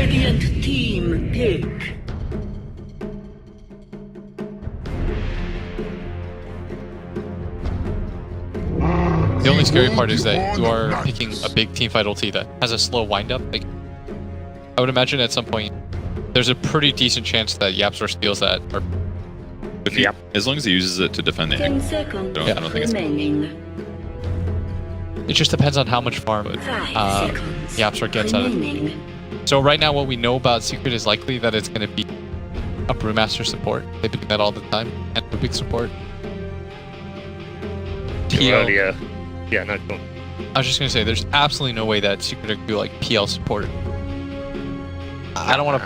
Radiant team pick. The only scary part is that you are picking a big teamfight ulti that has a slow windup. Like, I would imagine at some point there's a pretty decent chance that YapzOr steals that. Or if he, as long as he uses it to defend the egg, I don't think it's. It just depends on how much farm YapzOr gets out of it. So right now what we know about Secret is likely that it's going to be a Brewmaster support. They pick that all the time, and a big support. Earlier. Yeah, no, go on. I was just gonna say, there's absolutely no way that Secret could do like PL support. I don't want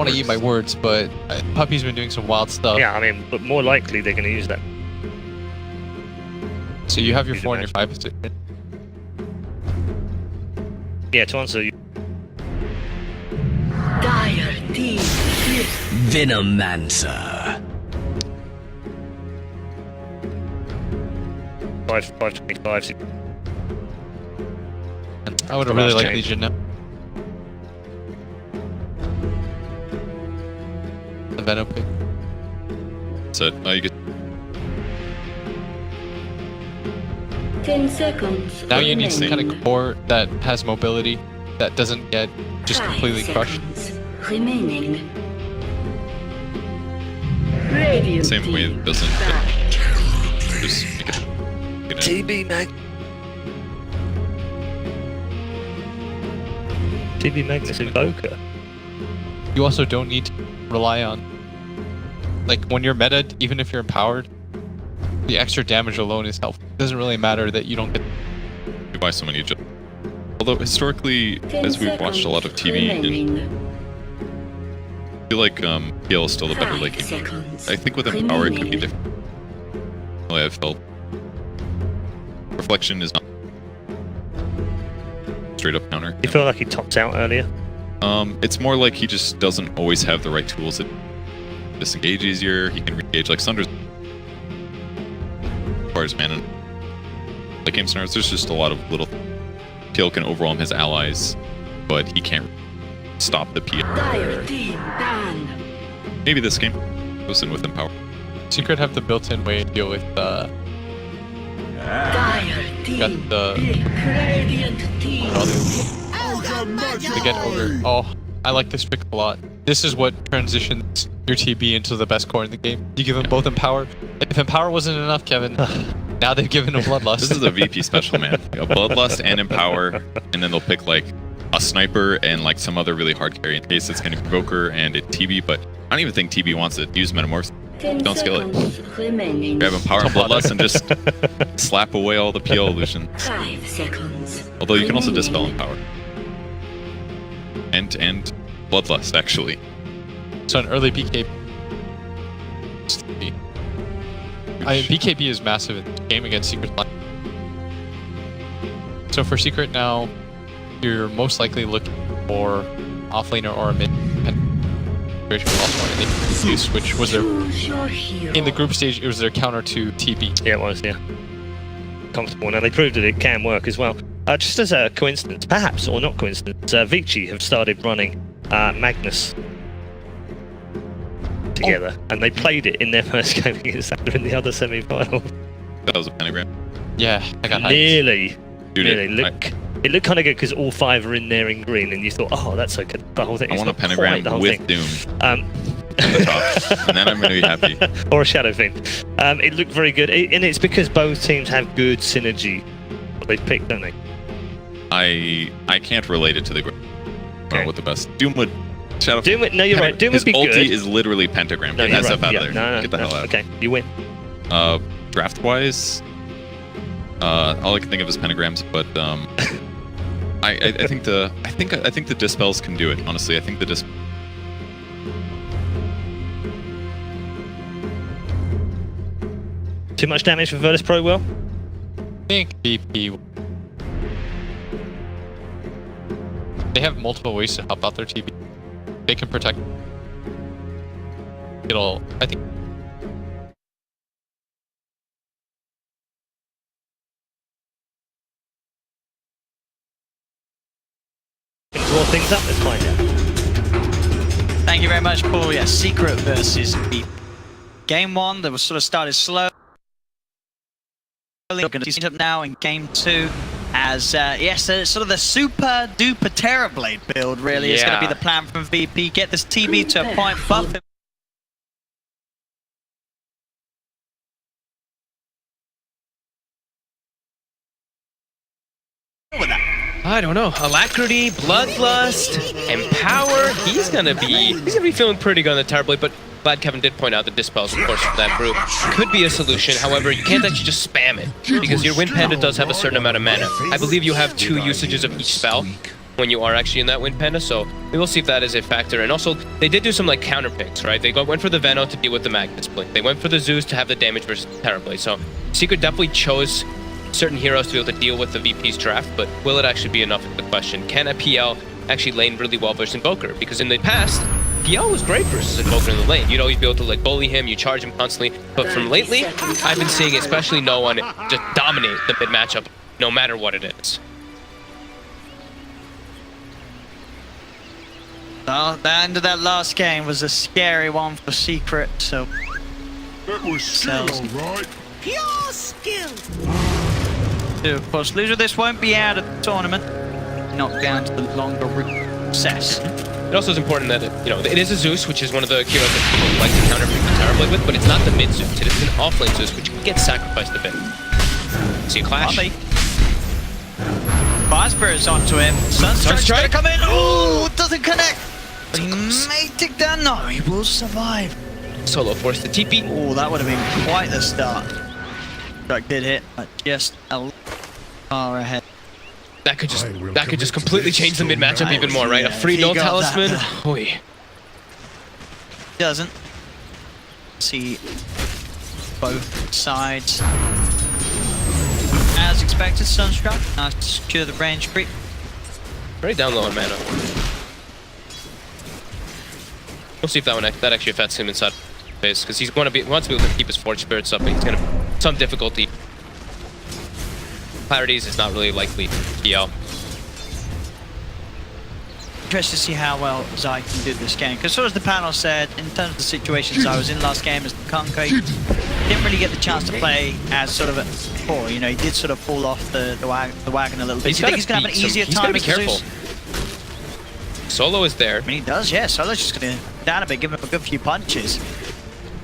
to eat my words, but Puppy's been doing some wild stuff. Yeah, I mean, but more likely they're gonna use that. So you have your 4 and your 5 position. Yeah, to answer you. Dire team Venomancer. 525. I would have really liked Legion now. The Venom pick. So you get 10 seconds. Now you need some kind of core that has mobility, that doesn't get just completely crushed. Remaining. Radiant same way it doesn't just make it. TB Mag. TB Magnus Invoker. You also don't need to rely on, like, when you're meta, even if you're empowered, the extra damage alone is helpful. It doesn't really matter that you don't get. You buy so many. Although historically, as we've watched a lot of TV, I feel like PL is still the better late game. I think with Empower it could be different. Well, I've felt Reflection is not straight up counter. You feel like he tops out earlier? It's more like he just doesn't always have the right tools that disengage easier. He can re-engage like Sunder's. As far as mana, like game scenarios, there's just a lot of little. PL can overwhelm his allies, but he can't stop the PL. Maybe this game goes in with Empower. Secret have the built-in way to deal with got the to get over. Oh, I like this trick a lot. This is what transitions your TB into the best core in the game. You give them both Empower. If Empower wasn't enough, Kevin, now they've given him Bloodlust. This is a VP special, man. A Bloodlust and Empower, and then they'll pick like a Sniper and like some other really hard carry in case it's going to be Provoker and a TB, but I don't even think TB wants it. Use Metamorph. Don't scale it. Grab Empower and Bloodlust and just slap away all the PL illusions. 5 seconds. Although you can also dispel Empower. And Bloodlust, actually. So an early BKB. BKB is massive in the game against Secret line. So for Secret now, you're most likely looking for offlaner or a mid use, which was their in the group stage. It was their counter to TB. Yeah, it was. Yeah, comfortable. Now they proved that it can work as well. Just as a coincidence, perhaps or not coincidence, Vici have started running Magnus together, and they played it in their first game against Sander in the other semi-final. That was a pentagram. Yeah, I got nearly. Dude, nearly. It looked kind of good because all 5 are in there in green, and you thought, oh, that's so good. The whole thing. I want a pentagram with Doom on the top, and then I'm going to be happy. Or a Shadow Fiend. It looked very good, and it's because both teams have good synergy. What they've picked, don't they? I can't relate it to the group. Okay. With the best. Doom would. Shadow Doom would, no, you're right. Doom would be good. His ulti is literally pentagram. No, Get that right. stuff out yeah, there. No, Get the hell out. Okay, you win. Draft wise, all I can think of is pentagrams, but I think the dispels can do it. Honestly, I think the dispel. Too much damage for Virtus Pro, Will? I think BP. They have multiple ways to help out their TB. They can protect. It'll. I think. draw things up? Let's find out. Thank you very much, Paul. Yeah, Secret versus the game one that was sort of started slow. We're going to see it up now in game two. As yes, sort of the super duper Terrorblade build really is going to be the plan from VP. Get this TB to a point, buff him. I don't know. Alacrity, Bloodlust, Empower. He's gonna be feeling pretty good on the Terrorblade, but glad Kevin did point out the Dispels, of course, for that group. Could be a solution. However, you can't actually just spam it, because your Wind Panda does have a certain amount of mana. I believe you have 2 usages of each spell when you are actually in that Wind Panda, so we will see if that is a factor. And also, they did do some like counter picks, right? They went for the Veno to deal with the Magnus Blink. They went for the Zeus to have the damage versus Terrorblade. So Secret definitely chose certain heroes to be able to deal with the VP's draft, but will it actually be enough is the question. Can a PL actually lane really well versus Invoker? Because in the past, PL was great versus Invoker in the lane. You'd always be able to like bully him, you charge him constantly. But from lately, I've been seeing especially no one just dominate the mid matchup, no matter what it is. Well, the end of that last game was a scary one for Secret, so... That was skill, right? Pure skill. Of course, loser this won't be out of the tournament. Knocked down to the longer recess. It also is important that it is a Zeus, which is one of the heroes that people like to counter the Terrorblade with, but it's not the mid Zeus. It is an offlane Zeus, which gets sacrificed a bit. See a clash. Viper is onto him. Sunstrike's gonna come in. Oh, doesn't connect. But he may take down. No, he will survive. Solo forced the TP. Oh, that would have been quite the start. Strike did hit, but just a little far ahead. That could just completely change the mid matchup even more, right? A free null talisman. Oy. Doesn't see both sides as expected. Sunstrike nice to secure the range creep. Very down low on mana. We'll see if that actually affects him inside phase, because he wants to be able to keep his Forge Spirits up, but he's gonna some difficulty. Clarities is not really likely PL. Interested to see how well Zai can do this game, because sort of as the panel said, in terms of the situations I was in last game as the Conquer, he didn't really get the chance to play as sort of a before. You know, he did sort of fall off the wagon a little bit. Do you think he's going to have an easier time? He's got to be careful. Solo is there. I mean, he does, yeah. Solo's just going to down a bit, give him a good few punches.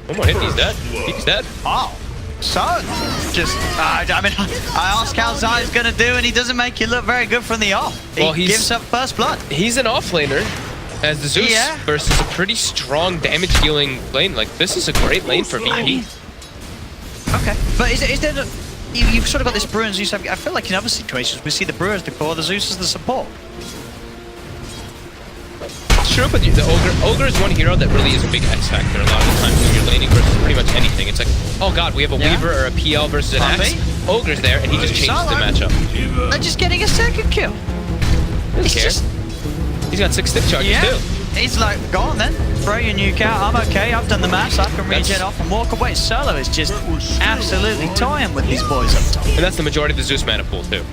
One more hit, he's dead. He's dead. Oh, so just, I mean, I asked how Zai's going to do, and he doesn't make you look very good from the off. He gives up first blood. He's an offlaner as the Zeus versus a pretty strong damage dealing lane. Like, this is a great lane for VP. Okay, but is there, you've sort of got this Brewer and Zeus. I feel like in other situations, we see the Brewer as the core, the Zeus as the support. True, but the Ogre is one hero that really is a big X factor a lot of the times when you're laning versus pretty much anything. It's like, oh god, we have a Weaver or a PL versus an X. Ogre's there, and he just changes the matchup. They're just getting a second kill. He's got 6 stick charges too. He's like, go on then, throw your nuke out, I'm okay, I've done the maths, I can regen off and walk away. Solo is just absolutely toying with these boys up top. And that's the majority of the Zeus mana pool too.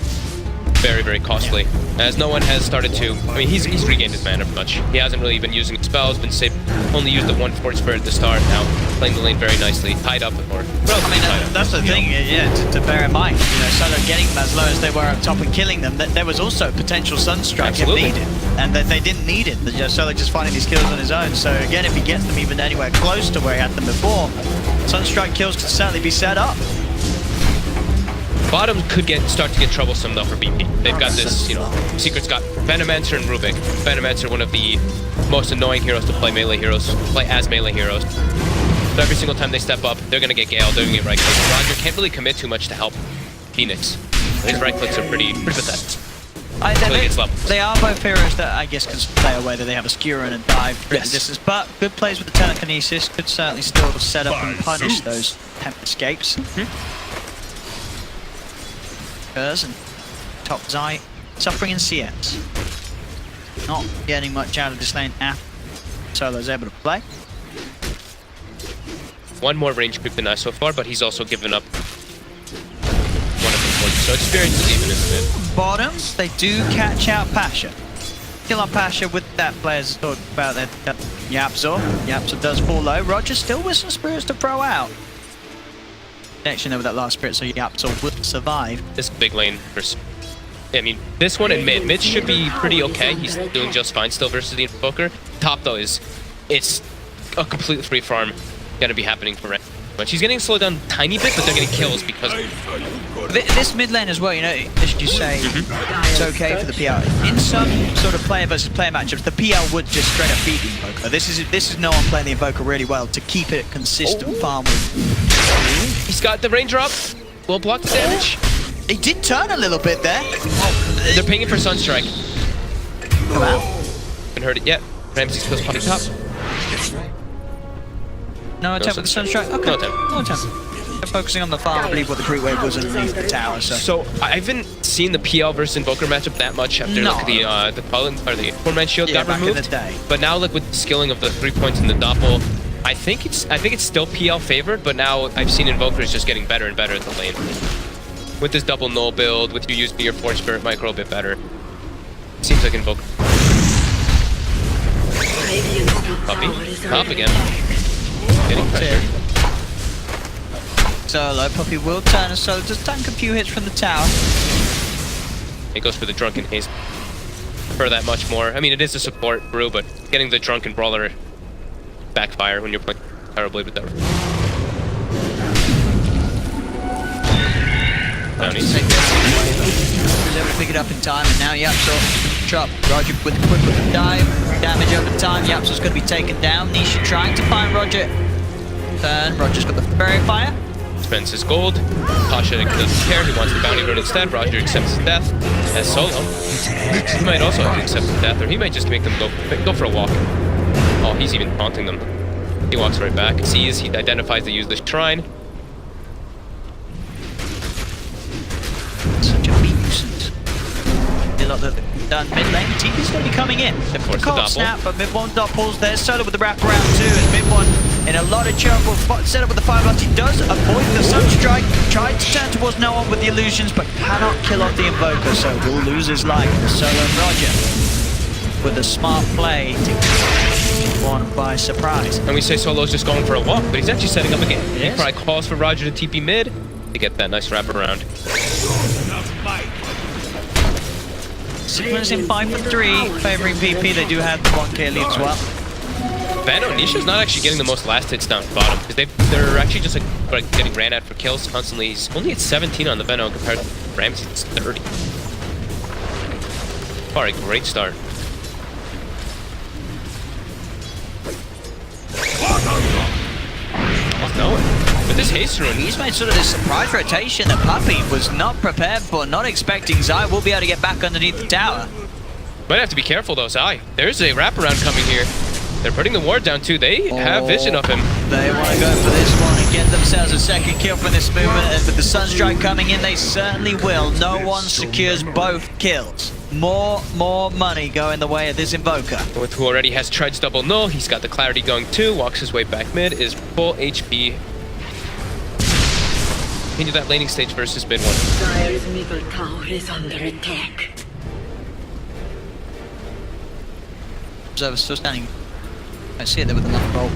Very, very costly. As no one has started to... I mean, he's regained his mana much. He hasn't really been using spells, been saved, only used the one Forge Spirit at the start, now playing the lane very nicely, tied up, or relatively tied up. That's the thing, to bear in mind. You know, Solo getting them as low as they were up top and killing them, there was also potential Sunstrike if needed, and that they didn't need it. Solo just finding these kills on his own, so again, if he gets them even anywhere close to where he had them before, Sunstrike kills could certainly be set up. Bottom could start to get troublesome though for BP. They've got this, Secret's got Venomancer and Rubik. Venomancer, one of the most annoying heroes to play as melee heroes. So every single time they step up, they're gonna get Gale, they're gonna get right clicks. Roger can't really commit too much to help Phoenix. His right clicks are pretty pathetic. They are both heroes that I guess can play away, that they have a skewer and a dive through the distance, but good plays with the telekinesis could certainly still set up and punish those temp escapes. And top Zai suffering in CS. Not getting much out of this lane after Solo's able to play. One more range creep than I so far, but he's also given up one of the points. So experience is even in the mid. Bottom, they do catch out Pasha. Still on Pasha with that players talking about that Yapzor. Yapzor does fall low. Roger still with some spirits to throw out. Connection there with that last spirit, so Yapzor will survive. This big lane versus... I mean, this one in mid. Mid should be pretty okay. He's doing just fine still versus the Invoker. Top, though, it's a complete free farm gonna be happening for Red. But she's getting slowed down a tiny bit, but they're getting kills because... This mid lane as well, you know, as you say, it's okay for the PL. In some sort of player versus player matchups, the PL would just straight up beat the Invoker. This is no one playing the Invoker really well to keep it consistent farm with. He's got the range drop. Will block the damage. He did turn a little bit there. They're pinging for Sunstrike. Come out. Haven't heard it yet. Ramsey's close potting top. No attempt with the Sunstrike? Okay. No attempt. No attempt. They're focusing on the farm, I believe what the Brute Wave was underneath the tower, so... So, I haven't seen the PL versus Invoker matchup that much after like, the Pollen, or the Torment Shield got back removed. in the day. But now, like with the skilling of the 3 points in the Doppel, I think it's still PL favored, but now I've seen Invokers just getting better and better at the lane. With this double null build, with you using your Force Spirit Micro a bit better. Seems like Invoker. Puppy. Top again. Getting pressure. Solo, Puppy will turn, so just tank a few hits from the tower. It goes for the Drunken Haste. For that much more. I mean, it is a support brew, but getting the Drunken Brawler backfire when you're playing Powerblade with that. Bounties. Was able to pick it up in time, and now Yapzor drop. Roger with a quick dive. Damage over time. Yapzor's going to be taken down. Nisha trying to find Roger. Turn. Roger's got the Fairy Fire. Spends his gold. Pasha doesn't care. He wants the bounty rune instead. Roger accepts his death as Solo. He might also have to accept his death, or he might just make them go for a walk. Oh, he's even taunting them. He walks right back. Sees, he identifies the useless shrine. Such a nuisance. A lot that done mid lane. TP's going to be coming in. The cold snap, but mid one doppels. There's Solo with the wraparound too, and mid one in a lot of trouble. Set up with the fire blast. He does avoid the Sunstrike. Tried to turn towards no one with the illusions, but cannot kill off the Invoker, so will lose his life. Solo and Roger with a smart play to catch one by surprise. And we say Solo's just going for a walk, but he's actually setting up again. He probably calls for Roger to TP mid to get that nice wraparound. Sigma's in 5 for 3, favoring PP. They do have the 1k lead as well. Vano, Nisha's not actually getting the most last hits down bottom, because they're actually just like getting ran at for kills constantly. He's only at 17 on the Vano compared to Ramsey's 30. Far a great start. No, with this haste rune, he's made sort of this surprise rotation that Puppy was not prepared for, not expecting. Zai will be able to get back underneath the tower. Might have to be careful though, Zai. There's a wraparound coming here. They're putting the ward down too. They have vision of him. They want to go for this one and get themselves a second kill from this movement. And with the Sunstrike coming in, they certainly will. No one secures both kills. More money going the way of this Invoker. With who already has Tread's double null, he's got the clarity going too. Walks his way back mid, is full HP. Into that laning stage versus mid one. Dire's middle tower is under attack. Observer still standing. I see it there with the left bolt.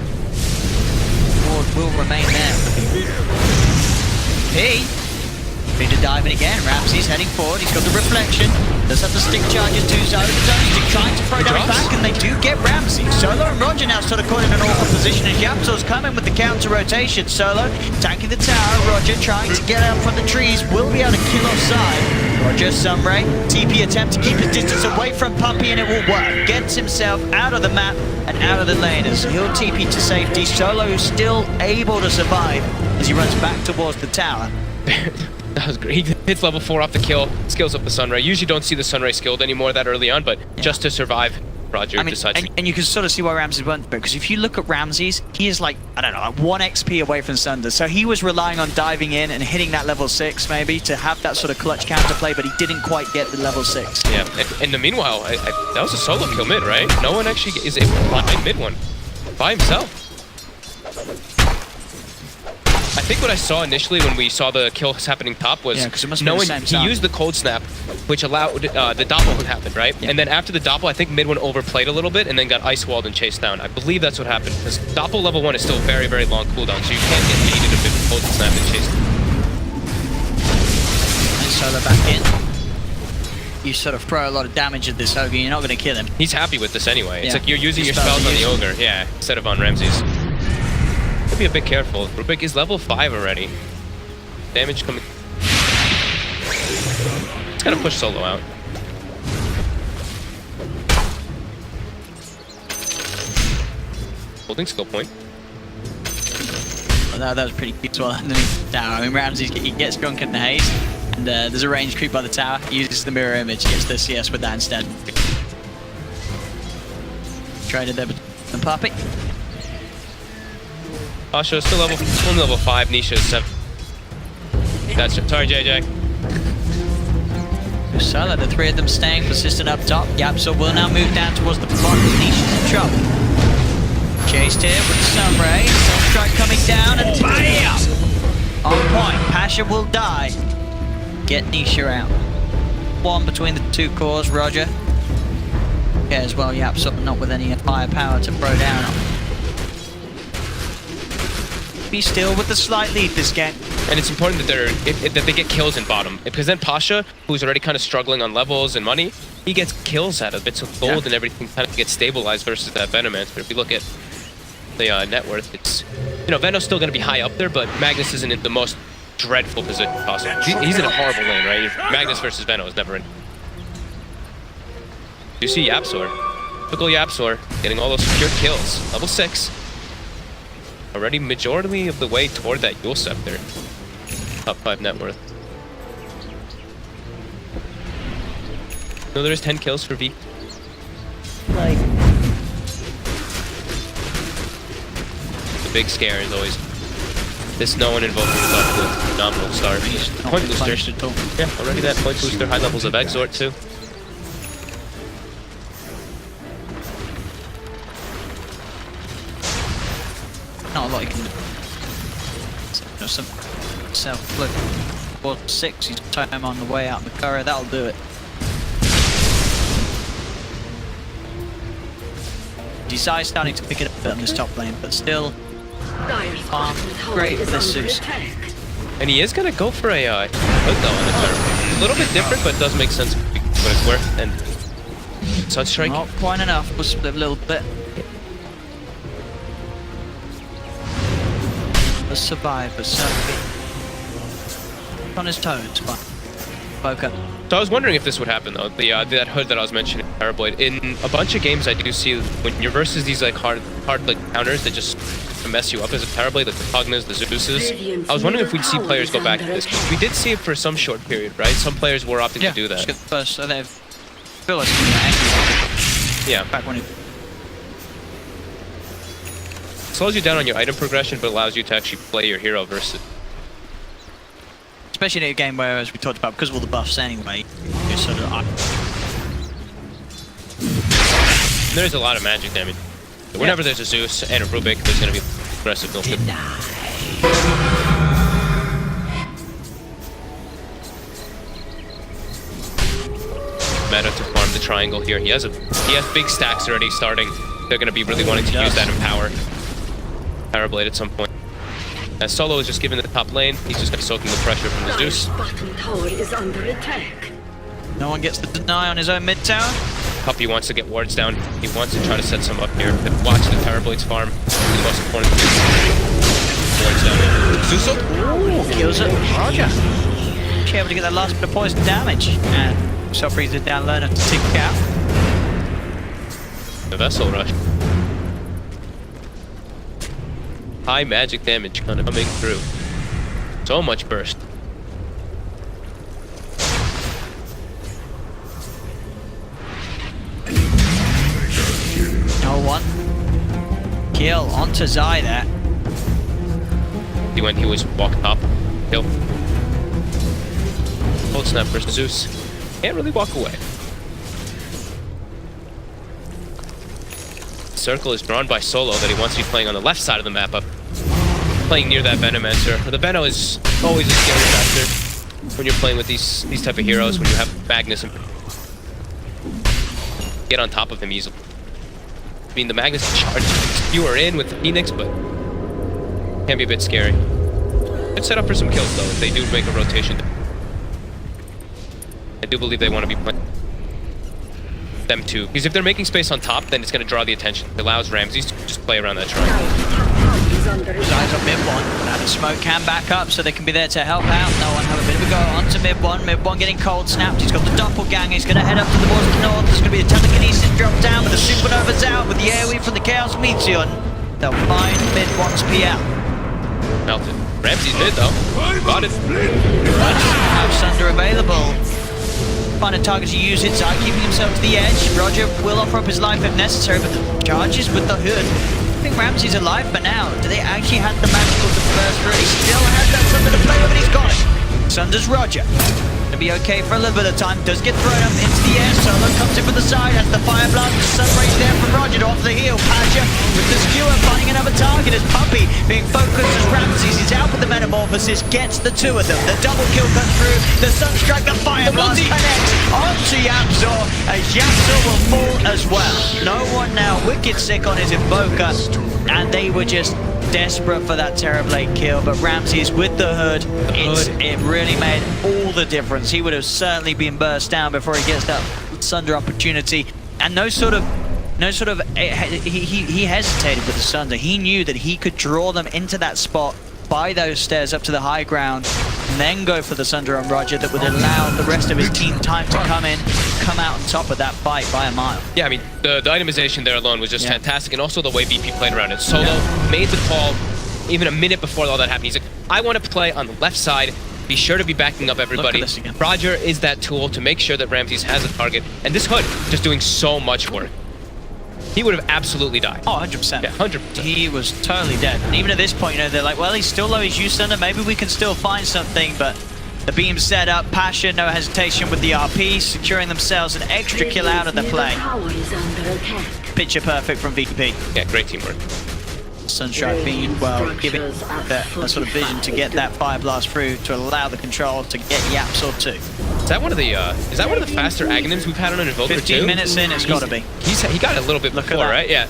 Ward will remain there. P. Ready to dive in again. Ramsey's heading forward. He's got the reflection. Does have the stick charges to Zone. Zone's trying to throw down back, and they do get Ramsey. Solo and Roger now sort of caught in an awkward position, and Yapzor's coming with the counter rotation. Solo tanking the tower. Roger trying to get out from the trees. Will be able to kill offside. Roger, Sunray, TP attempt to keep his distance away from Puppy, and it will work. Gets himself out of the map and out of the lane as he'll TP to safety. Solo still able to survive as he runs back towards the tower. That was great. He hits level 4 off the kill, skills up the Sunray. Usually don't see the Sunray skilled anymore that early on, but just to survive, Roger decides to... And you can sort of see why Ramsey went there, because if you look at Ramsey's, he is like, I don't know, like 1 XP away from Sunder. So he was relying on diving in and hitting that level 6 maybe to have that sort of clutch counterplay, but he didn't quite get the level 6. Yeah, and in the meanwhile, that was a solo kill mid, right? No one actually is able to find mid one by himself. I think what I saw initially when we saw the kills happening top was Yeah, 'cause it must have been the knowing same he time. used the cold snap, which allowed the doppel to happen, right? And then after the doppel, I think mid one overplayed a little bit and then got ice walled and chased down. I believe that's what happened because doppel level 1 is still very, very long cooldown, so you can't get baited a bit with cold snap and chased. And Solo back in. You sort of throw a lot of damage at this ogre, you're not going to kill him. He's happy with this anyway. It's Yeah. like you're using Your your spells spells on the are ogre, yeah, instead of on Ramses. Be a bit careful. Rubik is level 5 already. Damage coming. It's gonna push Solo out. Holding skill point. Well, that was pretty cute as well underneath the tower. I mean, Ramsey he gets drunk in the haze, and there's a range creep by the tower. He uses the mirror image, gets the CS with that instead. Traded there and Puppy. Pasha is still only level 5. Nisha is 7. That's it. Sorry, JJ. Solo, the three of them staying persistent up top. Yapsor will now move down towards the block. Nisha's in trouble. Chased here with the Sunray. Sunstrike coming down and BAM! On point. Pasha will die. Get Nisha out. One between the two cores, Roger. Yeah, as well, Yapsor not with any firepower to throw down on. Be still with the slight lead this game. And it's important that that they get kills in bottom, because then Pasha, who's already kind of struggling on levels and money, he gets kills out of it, so gold and everything kind of gets stabilized versus that Venomancer. But if you look at the net worth, it's, you know, Veno's still going to be high up there, but Magnus isn't in the most dreadful position possible. He's in a horrible lane, right? Magnus versus Veno is never in. You see Yapsor, typical Yapsor, getting all those secured kills, level 6. Already majority of the way toward that Yule Scepter. Top 5 net worth. No, there's 10 kills for V. Like, The big scare is always this no one invoker is off to a phenomenal start. not Point been punished booster. at all. Yeah, already that point booster, high levels of Exort too. Not a lot you can do. Some self-flip. 4-6, he's time on the way out in the courier, that'll do it. Desire starting to pick it up on this top lane, but still Dire's bottom tower great is with this under Zeus. attack. And he is gonna go for a hood though on the turn. A little bit different, but it does make sense what it's worth. And Sunstrike. Not quite enough, we'll split a little bit. The survivor, certainly on his toes, but Boca. So I was wondering if this would happen though. That hood that I was mentioning, Parablade. In a bunch of games, I do see when you're versus these like hard like counters that just mess you up as a Parablade, like the Pugnas, the Zeuses. I was wondering if we'd see players go back to this. We did see it for some short period, right? Some players were opting to do that. Just get the first, so they've Phyllis Yeah. back when it Slows you down on your item progression, but allows you to actually play your hero versus. especially in a game where, as we talked about, because of all the buffs anyway, you're sort of There's a lot of magic damage. Whenever there's a Zeus and a Rubik, there's going to be aggressive build. Meta to farm the triangle here. He has big stacks already starting. They're going to be really wanting to use that in power. Powerblade at some point. As Solo is just given the top lane, he's just going to be soaking the pressure from the Dire's Zeus. bottom tower is under attack. no one gets the deny on his own mid tower. Puppy wants to get wards down. He wants to try to set some up here. But watch the Powerblade's farm. The most important thing. Wards down. Zeus up. Kills it. Roger. She able to get that last bit of poison damage. And self freezes down low enough to tick out. The Vessel Rush. High magic damage kind of coming through. So much burst. No one. Kill onto Zai there. He went, he was walk top. Kill. Cold Snap versus Zeus. Can't really walk away. Circle is drawn by Solo that he wants to be playing on the left side of the map up. playing near that Venomancer. The Veno is always a scary factor when you're playing with these type of heroes, when you have Magnus and get on top of him easily. I mean, the Magnus charge skewer in with the Phoenix, but can be a bit scary. Good set up for some kills though, if they do make a rotation. I do believe they want to be playing them too, because if they're making space on top, then it's going to draw the attention. It allows Ramses to just play around that triangle. Eyes on mid one. Now the smoke can back up so they can be there to help out. No one have a bit of a go onto mid one. Mid one getting cold snapped. He's got the doppelganger. He's going to head up to the walls of the north. There's going to be a telekinesis drop down, but the supernova's out with the AoE from the Chaos Meteor. They'll find mid one's PL. Melted. Ramses mid though. Got it. Have Sunder available. Find a target to use it. Zai keeping himself to the edge. Roger will offer up his life if necessary, but the charges with the hood. I think Ramsey's alive for now. Do they actually have the magical to burst through? He still has that Sunder to play with, but he's got it. Sunder's Roger. Gonna be okay for a little bit of time. Does get thrown up into the air. Solo comes in from the side. Has the fire blast. The sun rays there from Roger to off the heel. Pasha with the skewer finding another target as Puppy being focused as Ramses is out with the metamorphosis. Gets the two of them. The double kill comes through. The sunstrike, the fire blast connects onto Yapzor as Yapzor will fall as well. No one now wicked sick on his Invoker, and they were just desperate for that Terrorblade kill, but Ramses with the hood, it really made all the difference. He would have certainly been burst down before he gets that Sunder opportunity, and he hesitated with the Sunder. He knew that he could draw them into that spot by those stairs up to the high ground, and then go for the Sunder on Roger that would allow the rest of his team time to come out on top of that fight by a mile. Yeah, I mean, the itemization there alone was just fantastic, and also the way VP played around it. Solo made the call even a minute before all that happened. He's like, I want to play on the left side, be sure to be backing up everybody. Look at this again. Roger is that tool to make sure that Ramses has a target, and this hood just doing so much work. He would have absolutely died. Oh, 100%. Yeah, 100%. He was totally dead. And even at this point, you know, they're like, well, he's still low, he's used Sunder, maybe we can still find something, but the beam set up, Pasha, no hesitation with the RP, securing themselves an extra kill out of the play. Picture perfect from VP. Yeah, great teamwork. Sunstrike being, well, giving that sort of vision to get that fire blast through to allow the control to get Yapzor too. Is that one of the faster Aghanims we've had on an Invoker 15 too? minutes in, it's got to be. He got it a little bit before, right? Yeah.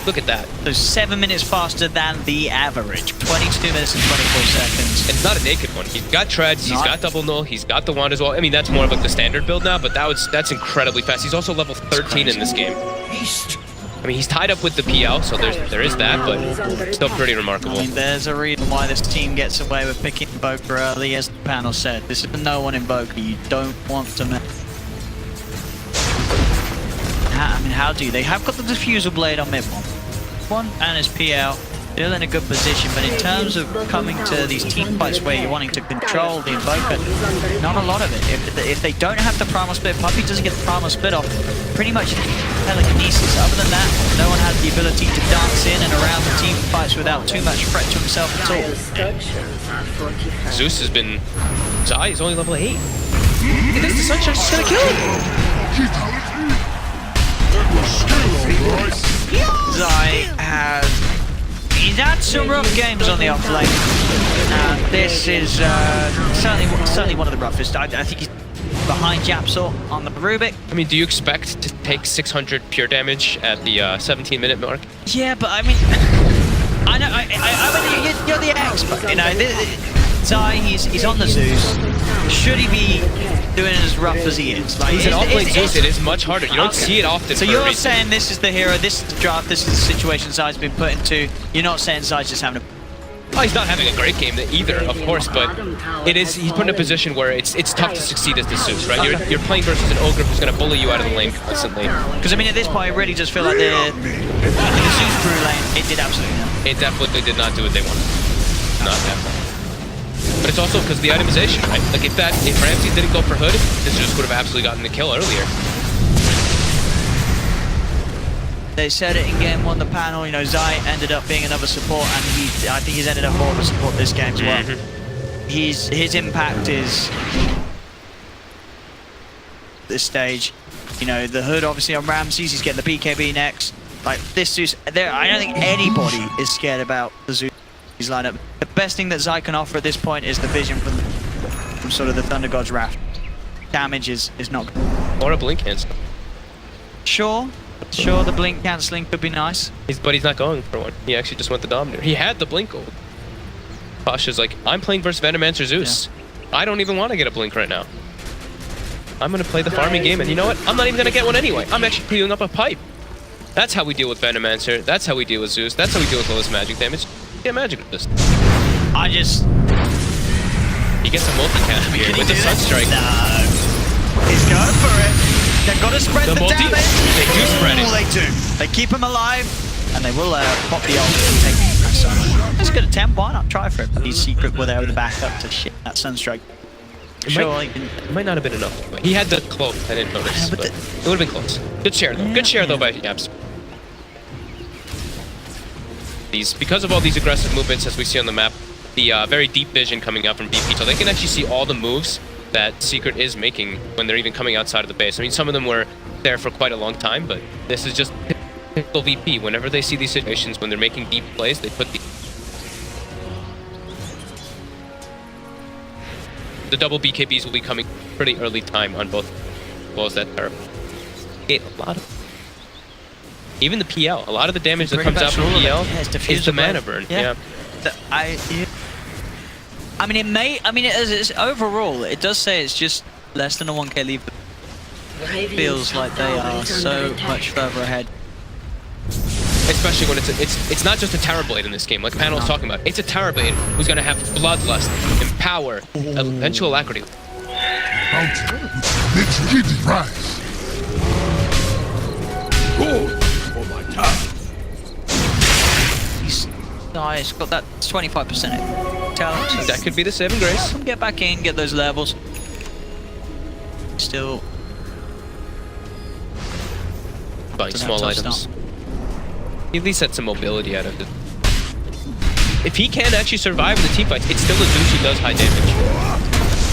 Look at that. So 7 minutes faster than the average. 22 minutes and 24 seconds. And it's not a naked one. He's got treads, he's got double null, he's got the wand as well. I mean, that's more of like the standard build now, but that's incredibly fast. He's also level 13 in this game. I mean, he's tied up with the PL, so there is that, but still pretty remarkable. I mean, there's a reason why this team gets away with picking Invoker early, as the panel said. This is a no-one Invoker. You don't want to mess. I mean, how do you? They have got the Diffusal Blade on mid one and his PL. Still in a good position, but in terms of coming to these team fights where you're wanting to control the Invoker, not a lot of it. If they don't have the Primal Split, Puppy doesn't get the Primal Split off. Pretty much telekinesis. Other than that, no one has the ability to dance in and around the team fights without too much threat to himself at all. Zeus has been... Zai is only level 8. Look at this, the Sunshine's just gonna kill him! Zai has... He's had some rough games on the offlane. This is certainly one of the roughest. I think he's behind Yapzor on the Rubik. I mean, do you expect to take 600 pure damage at the 17-minute mark? Yeah, but I mean, I know. I mean, you're the expert. You know, Zai, he's on the Zeus. Should he be doing as rough as he is? Like, he's an offlane Zeus. It is much harder. You don't see it often. So you're saying this is the hero, this is the draft, this is the situation Zai's been put into. You're not saying Zai's just having a... Oh, he's not having a great game either, of course, but he's put in a position where it's tough to succeed as the Zeus, right? You're playing versus an ogre who's going to bully you out of the lane constantly. Because I mean, at this point, it really does feel like the Zeus brew lane, it did absolutely nothing. It definitely did not do what they wanted. Not that. But it's also because of the itemization, right? Like if Ramsey didn't go for Hood, this just would have absolutely gotten the kill earlier. They said it in game one, the panel, you know, Zai ended up being another support, and I think he's ended up more of a support this game as well. His impact is this stage. You know, the Hood obviously on Ramses, he's getting the BKB next. Like this Zeus, I don't think anybody is scared about the Zeus. his lineup. The best thing that Zai can offer at this point is the vision from sort of the Thunder God's Wrath. Damage is not good. Or a blink cancel. Sure, the blink cancelling could be nice. But he's not going for one. He actually just went the Dominator. He had the blink ult. Pasha's like, I'm playing versus Venomancer Zeus. I don't even want to get a blink right now. I'm going to play the farming game, and you know what? I'm not even going to get one anyway. I'm actually peeling up a pipe. That's how we deal with Venomancer. That's how we deal with Zeus. That's how we deal with lowest magic damage. Get magic with this. He gets a multicast here with the Sunstrike. No. He's going for it. They've got to spread the multi. damage. They do spread it. They do. They keep him alive, and they will pop the ult and take that Sun. Just good attempt. Why not try for it? These secret were there with the backup to shit that Sunstrike. Sure, It might not have been enough. He had the cloak. I didn't notice, but it would have been close. Good share though. Good share though by Yaps. Because of all these aggressive movements as we see on the map, the very deep vision coming out from BP, so they can actually see all the moves that Secret is making when they're even coming outside of the base. I mean, some of them were there for quite a long time, but this is just typical VP. Whenever they see these situations, when they're making deep plays, they put the double BKBs will be coming pretty early time on both balls that are hit a lot of. Even the PL, a lot of the damage that comes out from PL is the mana burn. Yeah. I mean, it's overall, it does say it's just less than a 1k lead. Feels like they are so much further ahead. Especially when it's not just a Tower Blade in this game, like Panel was talking about. It's a Tower Blade who's going to have Bloodlust, Empower, eventual Alacrity. Let's get it right. Oh my God. He's nice, got that 25% talent. So That could be the saving grace. get back in, get those levels. Still Buying small items. He at least had some mobility out of it. If he can actually survive in the teamfights, it's still a Zeus who does high damage.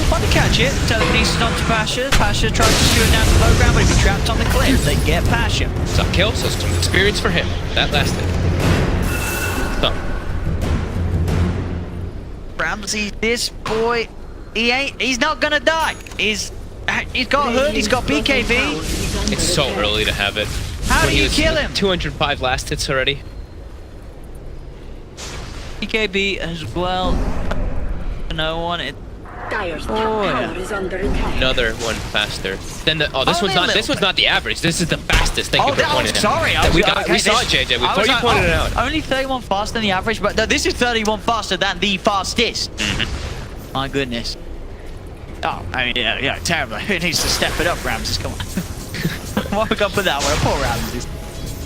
Fun to catch it. Telekinesis onto Pasha. Pasha tries to shoot it down to the low ground, but he'd be trapped on the cliff. They get Pasha. Some kill, so some experience for him. That lasted. So, Ramsey, this boy, he's not gonna die. He's got hood, he's got BKB. it's so early to have it. How When do he you was kill him? 205 last hits already. BKB as well. No one. Dire's top tower is under attack. Another one faster. Then this Only one's a not. little This one's bit. not the average. This is the fastest. Thank you for pointing it out. sorry. We saw it, JJ. We thought you pointed it out. Only 31 faster than the average, but no, this is 31 faster than the fastest. My goodness. Oh, I mean, yeah, terrible. Who needs to step it up, Ramses? Come on. Why we got to put that one? Poor Ramses.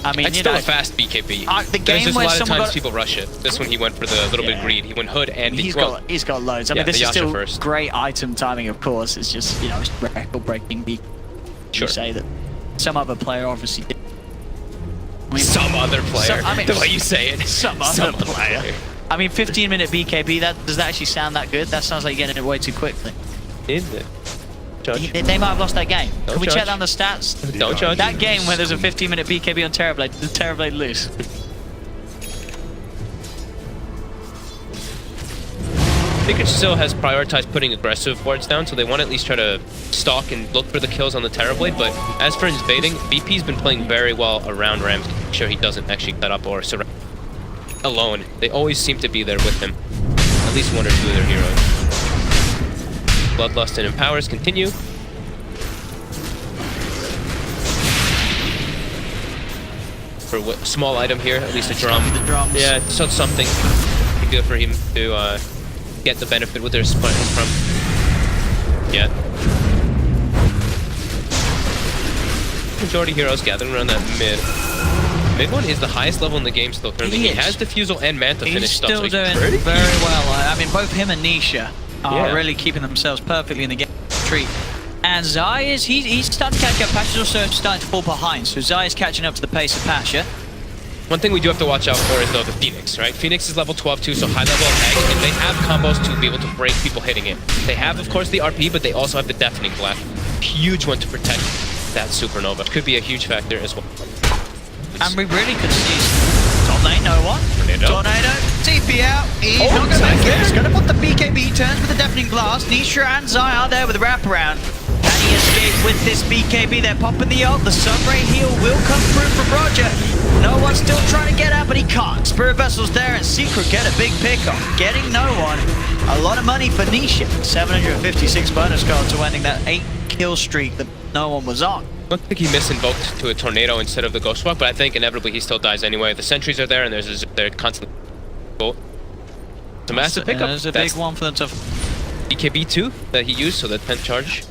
I mean, It's still a fast BKB. the There's game just a where lot of someone times got- people rush it. This one he went for the little bit of greed. He went hood and he's well, got loads. I yeah, mean, this the is Yasha still first. great item timing, of course. It's just, it's record-breaking. Sure. You say that some other player obviously did. I mean, some other player. The way you say it. Some other player. I mean, 15-minute BKB. Does that actually sound that good? That sounds like you're getting it way too quickly. Is it? Judge. They might have lost that game. Don't Can we judge. check down the stats? Don't judge. That game where there's a 15-minute BKB on Terrorblade, does Terrorblade lose? Secret still has prioritized putting aggressive wards down, so they want to at least try to stalk and look for the kills on the Terrorblade, but as for invading, VP's been playing very well around Rams to make sure he doesn't actually cut up or surround alone. They always seem to be there with him. At least one or two of their heroes. Bloodlust and Empowers continue. For what small item here, at least a drum. The drums. Yeah, so something good for him to get the benefit with their split from. Yeah. Majority heroes gathering around that mid. Mid one is the highest level in the game still currently. He has Diffusal and Manta He's finished still stuff. So doing very well. I mean, both him and Nisha are Yeah. really keeping themselves perfectly in the game treat. And Zai he's starting to catch up. Pasha's also starting to fall behind, so Zai is catching up to the pace of Pasha. One thing we do have to watch out for is though the Phoenix, right? Phoenix is level 12 too, so high level attack, and they have combos to be able to break people hitting it. They have, of course, the RP, but they also have the Deafening Blast. Huge one to protect that Supernova. Could be a huge factor as well. And we really could see top top lane, no one. Tornado, TP out. He's not going to make it. He's going to put the BKB, turns with the deafening blast. Nisha and Zai are there with the wraparound. Can he escape with this BKB? They're popping the ult. The Sunray heal will come through from Roger. No one's still trying to get out, but he can't. Spirit Vessel's there, and Secret get a big pick off. Getting no one. A lot of money for Nisha. 756 bonus gold to ending that 8-kill streak that no one was on. I think he misinvoked to a tornado instead of the ghost walk, but I think inevitably he still dies anyway. The sentries are there, and they're constantly. It's a massive pickup. There's a big one for them to. BKB2 that he used, so that 10th charge.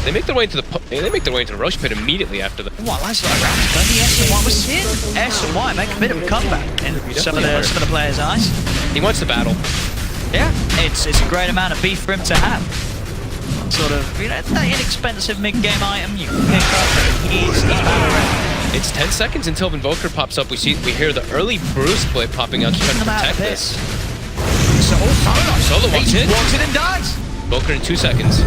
They make their way into the Roche pit immediately after the. What, that's like round 20 S&Y was in. S&Y make a bit of a comeback in some of the players' eyes. He wants to battle. Yeah, it's a great amount of beef for him to have. Sort of, you know, that inexpensive mid-game item you can pick up. He's battle ready. It's 10 seconds until Invoker pops up. We hear the early brew split popping out to try to protect this. Solo walks in. Walks in and dies. Invoker in 2 seconds.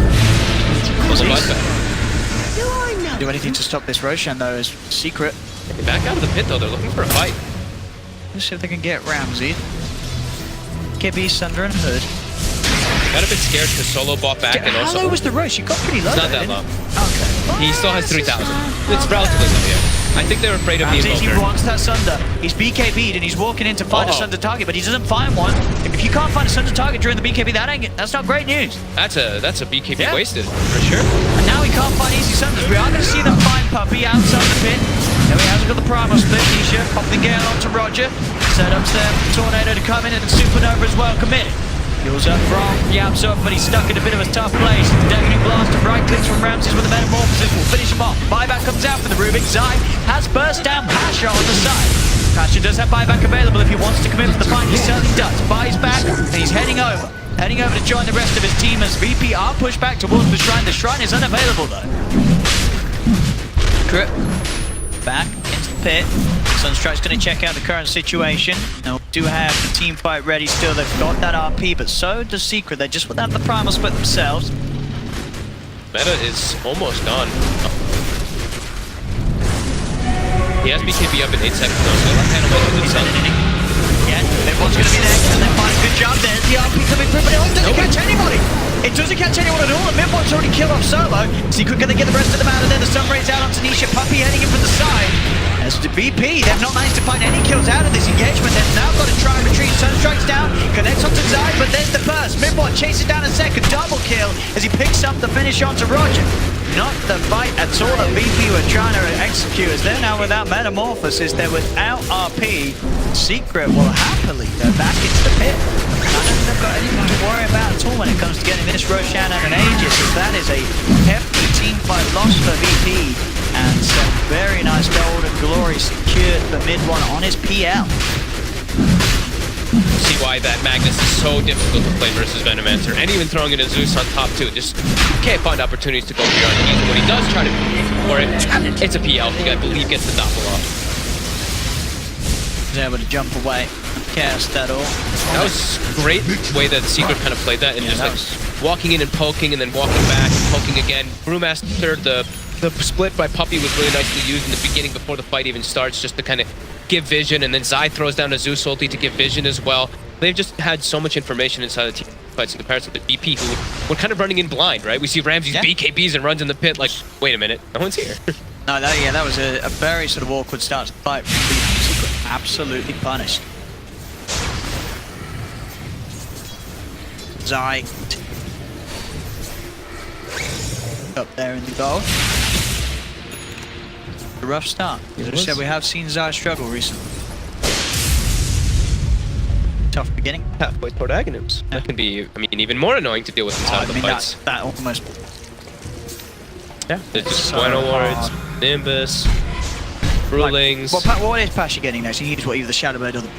Do anything to stop this Roshan though is Secret. Back out of the pit though, they're looking for a fight. Let's see if they can get Ramsey. Kibby, Sunder and Hood. Got a bit scared because Solo bought back and also... How low was the Roche? You got pretty low. It's not that low. Okay. He still has 3,000. It's relatively low, yeah. I think they're afraid of the Ramsey Invoker. wants that Sunder. He's BKB'd and he's walking in to find a Sunder target, but he doesn't find one. If you can't find a Sunder target during the BKB, that's not great news. That's a BKB wasted, for sure. And now we can't find easy Sunders. We are going to see them find Puppy outside the pit. And he hasn't got the primal split. Nisha pop the gale onto Roger. Setups there for Tornado to come in and Supernova as well committed. Heals up from Yapsop, but he's stuck in a bit of a tough place. The Deafening Blast and right clicks from Ramses with the Metamorphosis will finish him off. Buyback comes out for the Rubik. Zai has burst down Pasha on the side. Pasha does have buyback available if he wants to commit for the fight. He certainly does. Buys back and he's heading over. Heading over to join the rest of his team as VP are pushed back towards the shrine. The shrine is unavailable though. Drip back into the pit. Sunstrike's going to check out the current situation. Now, do have the team fight ready still. They've got that RP, but so does Secret. They just without the primal split themselves. Meta is almost gone. He has BKB up in 8 seconds though, so left hand away from the sun. Yeah, everyone's going to be there, and then find a good job there. The RP coming through, but it doesn't catch anybody. It doesn't catch anyone at all, and Midwat's already killed off Solo. Secret going to get the rest of them out, and then the Sunray's out onto Nisha. Puppy heading in from the side. As the VP, they've not managed to find any kills out of this engagement. They've now got to try and retreat. Sunstrike's down, connects onto Zai, but there's the burst. Midwat chases down a second, double kill as he picks up the finish onto Roger. Not the fight at all that VP were trying to execute, as they're now without Metamorphosis. They're without RP. Secret will happily go back into the pit. I don't think they've got anything to worry about at all when it comes to getting this Roshan out an Aegis, as that is a hefty team fight loss for VP. And some very nice gold and glory secured for Mid-1 on his PL. See why that Magnus is so difficult to play versus Venomancer, and even throwing in a Zeus on top too. Just can't find opportunities to go beyond. Even when he does try to, or it's a PL, he I believe gets the doppel off. He's able to jump away, cast that all. That was great way that Secret kind of played that, and just like walking in and poking, and then walking back, and poking again. Brewmaster, the split by Puppy was really nicely used in the beginning before the fight even starts, just to kind of give vision, and then Zai throws down a Zeus ulti to give vision as well. They've just had so much information inside the team fights in comparison to BP, who were kind of running in blind, right? We see Ramsey's BKBs and runs in the pit like, wait a minute, no one's here. No, that was a very sort of awkward start to the fight. Secret absolutely punished. Zai up there in the goal. A rough start. As I said, we have seen Zai struggle recently. Tough beginning. Halfway toward Aghanims. That can be, I mean, even more annoying to deal with inside of the fights. That almost... Yeah, there's just Bueno Wards, Nimbus, Rulings. What is Pasha getting now? So he used either the Shadowblade or the...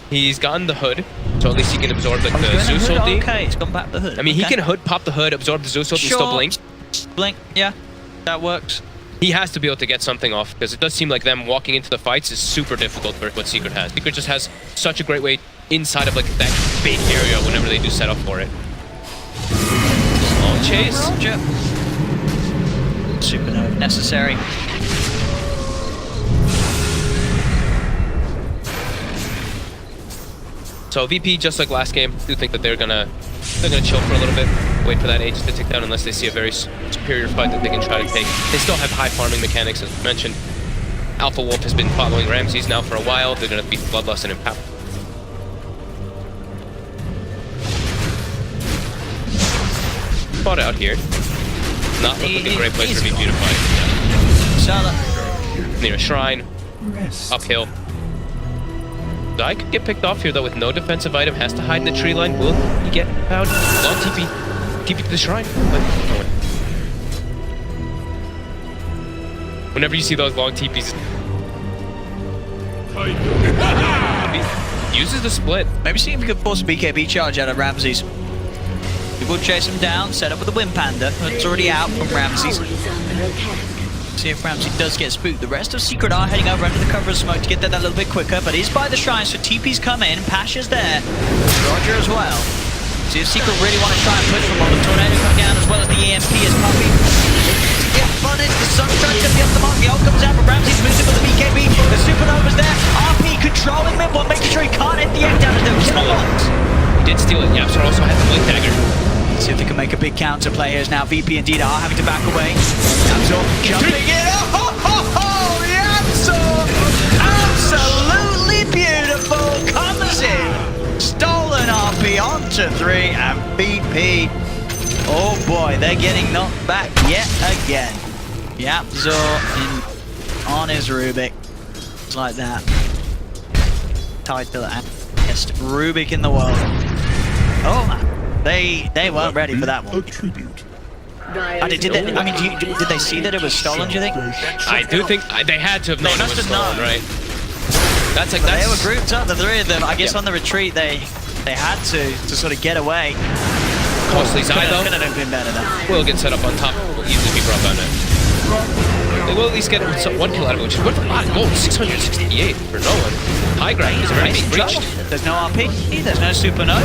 He's gotten the hood, so at least he can absorb like the Zeus ulti. Okay, he's gone back the hood. I mean, he can hood, pop the hood, absorb the Zeus ulti, and still blink. Blink, yeah, that works. He has to be able to get something off, because it does seem like them walking into the fights is super difficult for what Secret has. Secret just has such a great way inside of like that bait area whenever they do set up for it. Long chase. Roger. Supernova necessary. So VP, just like last game, do think that they're gonna chill for a little bit, wait for that Aegis to tick down unless they see a very superior fight that they can try to take. They still have high farming mechanics, as mentioned. Alpha Wolf has been following Ramses now for a while. They're gonna beat Bloodlust and Empower. Spot out here. Not looking like a great place for VP to fight. Salah. Near a shrine, uphill. Zai could get picked off here though with no defensive item, has to hide in the tree line. Will he get found? Long TP. TP to the shrine. But no one. Whenever you see those long TPs, uses the split. Maybe see if we could force a BKB charge out of Ramses. He will chase him down, set up with the Wind Panda. It's already out from Ramses. Tower is under attack. See if Ramsey does get spooked. The rest of Secret are heading over under the cover of smoke to get there that little bit quicker, but he's by the shrine, so TP's come in. Pasha's there. Roger as well. See if Secret really want to try and push from on the tornado come down as well as the EMP as Puppy. Yeah, fun is the Sunstrike to be up the mark. The ult comes out, but Ramsey's moved it with the BKB. The Supernova's there. RP controlling mid one, making sure he can't hit the egg down as they're killing. He did steal it. Yapster also has the blink dagger. See if they can make a big counter play here. Now VP and DOTA are having to back away. Yapster jumping in. Oh, Yapster! Absolutely beautiful. Comes in. Stolen RP onto 3 and VP. Oh boy, they're getting knocked back yet again. Yapster on his Rubik. Just like that. Tied to the best Rubik in the world. Oh man. They weren't ready for that one. Did they see that it was stolen, do you think? I do think they had to have known it was stolen, right? That's like They were grouped up, the 3 of them. I guess on the retreat they had to sort of get away. Costly Zai though. Couldn't have been better though. Will get set up on top. Will easily be brought down it. They will at least get 1 kill out of it, which is worth a lot of gold. 668 for no one. High ground is already being breached. There's no RP. There's no Supernova.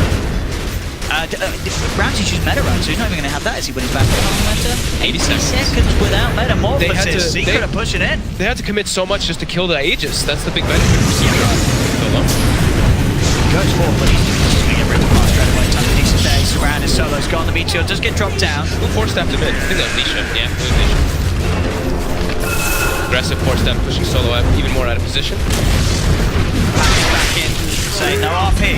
Ramsey's used Meta Run, so he's not even going to have that as he when he's back on Meta. 80 seconds without Metamorphosis. Secret are pushing in. They had to commit so much just to kill the Aegis. That's the big benefit for Secret. Goes forward, but he's just going to get rid of the pass straight away. Time to decent day. Surround his solo's gone. The meteor does get dropped down. Who force-stabbed him in? I think that was Nisha. Yeah, it was Nisha. Aggressive force-stab pushing Solo out, even more out of position. Back in. Say no RP.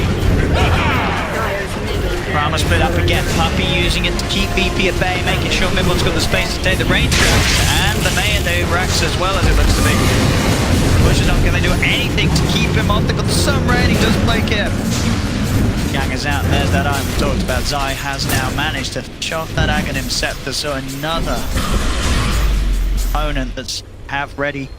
Brahma split up again. Puppy using it to keep VP at bay, making sure Mimble's got the space to take the range tracks. And the Mayday Rex as well as it looks to be. Pushes up, can they do anything to keep him off? They've got the sun raid, he does play care. Gang is out, there's that item we talked about. Zai has now managed to shock that Aghanim Scepter, so another opponent that's have ready.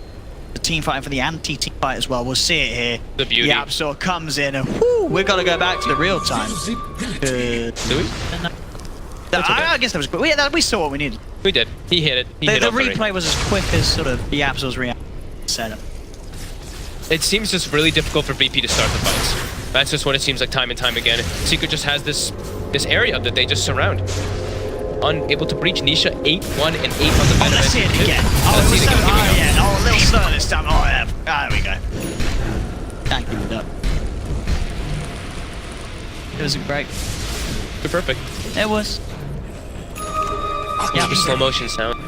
The team fighting for the anti-team fight as well. We'll see it here. The beauty. Yapsor comes in and whoo, we've got to go back to the real time. Do we? I guess that was good. We saw what we needed. We did. He hit it. The replay was as quick as sort of Yapsor's reaction setup. It seems just really difficult for VP to start the fights. That's just what it seems like time and time again. Secret just has this area that they just surround. Unable to breach. Nisha 8-1 and 8 on the Oh, let's see it again. Let's see it again. Oh, a little slow this time. Oh, yeah. Ah, there we go. Can't keep it up. It was great. Perfect. It was. Yeah, the slow motion sound.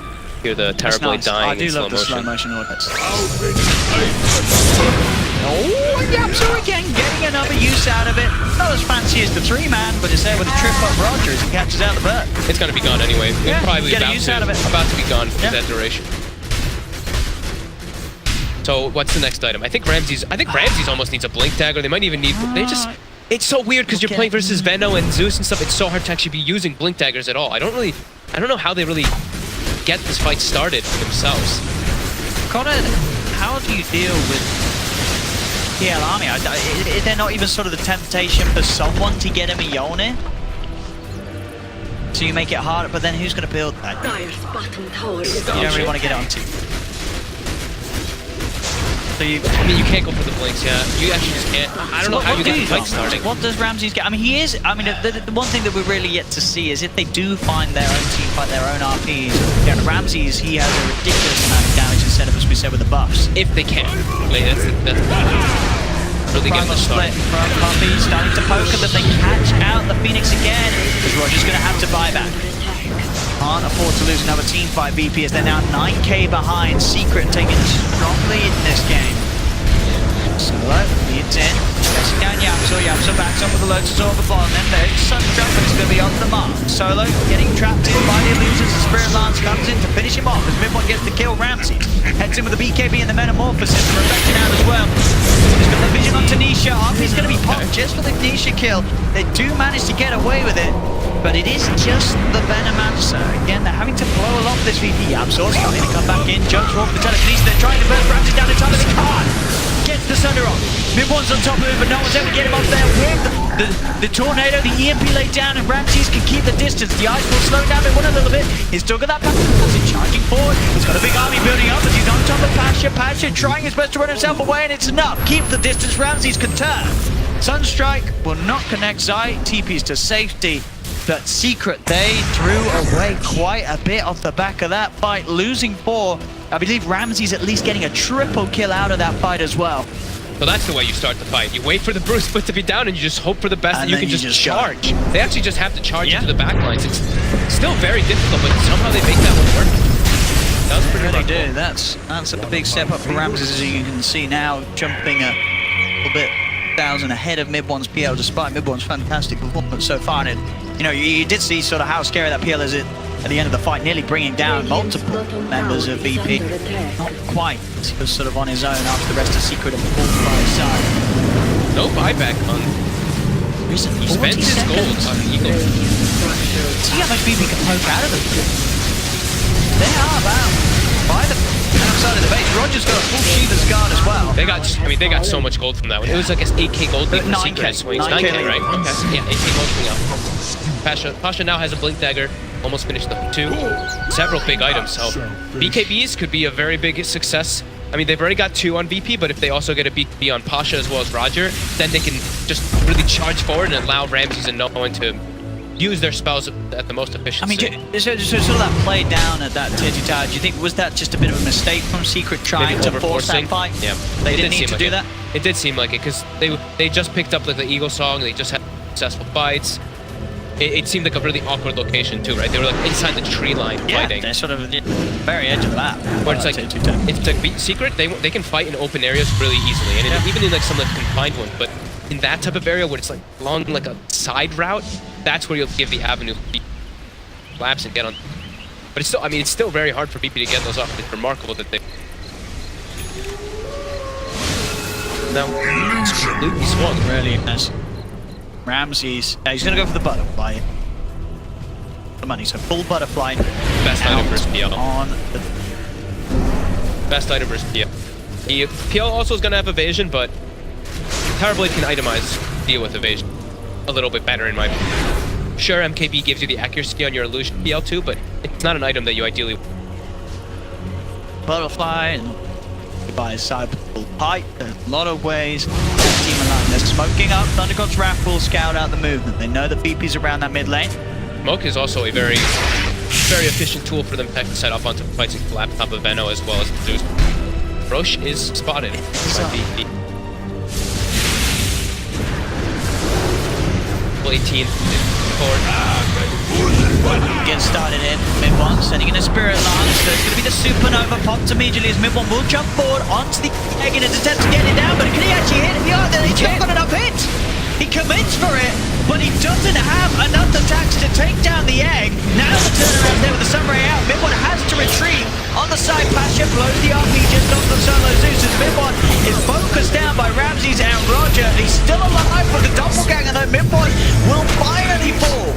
Hear the Tower Blade dying I do in slow love the slow motion. motion audits. Oh, Yapsor again, getting another use out of it. Not as fancy as the 3-man, but it's there with a trip up Roger as he catches out the bird. It's gonna be gone anyway. Yeah, It's probably get a use out of it. about to be gone for Yeah. that duration. So what's the next item? I think Ramses almost needs a blink dagger. They might even need. They just. It's so weird because you're playing versus Venno and Zeus and stuff. It's so hard to actually be using blink daggers at all. I don't know how they really get this fight started themselves. Conrad, how do you deal with PL Army? Is there not even sort of the temptation for someone to get him a Yone? So you make it harder, but then who's going to build that? Dire's bottom tower is You don't really want to get it onto. So I mean, you can't go for the blinks, yeah. You actually just can't. I don't know how you get the fight started. What does Ramses get? I mean, he is. I mean, the one thing that we're really yet to see is if they do find their own team fight, their own RPs. Yeah, Ramses, he has a ridiculous amount of damage instead of, as we said, with the buffs. If they can. Like, that's really getting the start. split from Puppy, starting to poke him, but they catch out the Phoenix again. Because Roger's going to have to buy back. Can't afford to lose another team fight. VP as they're now 9k behind. Secret taking a strong lead in this game. Solo leads in. Pressing down Yapso. Yapso backs up with a load to absorb the bottom. Then there's Sunstruck, but he's going to be on the mark. Solo getting trapped in by the illusions. The Spirit Lance comes in to finish him off as Mid-1 gets the kill. Ramsey heads in with the BKB and the Metamorphosis. The Reflection out as well. He's got the vision on Tanisha. He's going to be popped just for the Tanisha kill. They do manage to get away with it. But it is just the Venomancer. Again, they're having to blow along this VP. Yapso starting to come back in. Jumps off the telekinesis. They're trying to burn Ramsey down in time, but they can't. Gets the Sunder off. Mid-1's on top of him, but no one's ever get him off there with the Tornado. The EMP laid down, and Ramses can keep the distance. The ice will slow down Mid-1 a little bit. He's still got that back. He's charging forward. He's got a big army building up, as he's on top of Pasha. Pasha trying his best to run himself away, and it's enough. Keep the distance. Ramses can turn. Sunstrike will not connect Zai. TP's to safety. But Secret, they drew away quite a bit off the back of that fight, losing 4. I believe Ramsey's at least getting a triple kill out of that fight as well. So that's the way you start the fight. You wait for the Bruce split to be down and you just hope for the best, and you can just charge. They actually just have to charge into the backlines. It's still very difficult, but somehow they make that one work. That was pretty really cool. do. That's a big step up for Ramses, as you can see now, jumping a little bit 1,000 ahead of Mid-1's PL, despite Mid-1's fantastic performance so far. And you know, you did see sort of how scary that PL is at the end of the fight, nearly bringing down multiple members of VP. Not quite. He was sort of on his own after the rest of Secret and pulled by his side. No buyback on. He spent his gold on Eagle. See how much VP can poke out of them. They are bound by the outside of the base. Roger's got a full Shiva's guard as well. They got so much gold from that one. It was, I guess, 8k gold for Secret swings. 9k, right? Okay. Yeah, 8k gold swing out. Pasha now has a Blink Dagger, almost finished the 2. Several big items, so BKBs could be a very big success. I mean, they've already got 2 on VP, but if they also get a BKB on Pasha as well as Roger, then they can just really charge forward and allow Ramses and no one to use their spells at the most efficiency. I mean, so sort of that play down at that tier 2 tower, do you think, was that just a bit of a mistake from Secret trying to force that fight? Yeah. They didn't need to do that? It did seem like it, because they just picked up like the Eagle Song, they just had successful fights. It seemed like a really awkward location too, right? They were like inside the tree line fighting. They're sort of very edge of the map. But it's like Secret, they can fight in open areas really easily, and even in like some of the confined ones. But in that type of area where it's like along like a side route, that's where you'll give the avenue collapse and get on. But it's still, I mean, it's still very hard for VP to get those off. It's remarkable that they. Now, Luke swung. Really nice. Ramses, he's going to go for the butterfly. The money, so full butterfly. Best item versus PL. On the best item versus PL. PL also is going to have evasion, but Towerblade can itemize, deal with evasion a little bit better in my opinion. Sure, MKB gives you the accuracy on your illusion PL too, but it's not an item that you ideally. Butterfly and by his side with full pipe. There's a lot of ways. Team aligned. They're smoking up. Thundergod's Wrath will scout out the movement. They know the VP's around that mid lane. Smoke is also a very efficient tool for them to set up onto fights and collapse top of Veno as well as Zeus. Roche is spotted by VP. 18 forward. Get started in. Mid-1 sending in a Spirit Lance. There's going to be the Supernova popped immediately as Mid-1 will jump forward onto the egg in an attempt to get it down, but can he actually hit it? Yeah, he's not got enough hit. He commits for it, but he doesn't have enough attacks to take down the egg. Now the turnaround there with the Sunray out. Mid-1 has to retreat. On the side, Pasha blows the RP just off the solo Zeus as Mid-1 is focused down by Ramses and Roger. He's still alive for the doppelganger, though Mid-1 will finally fall.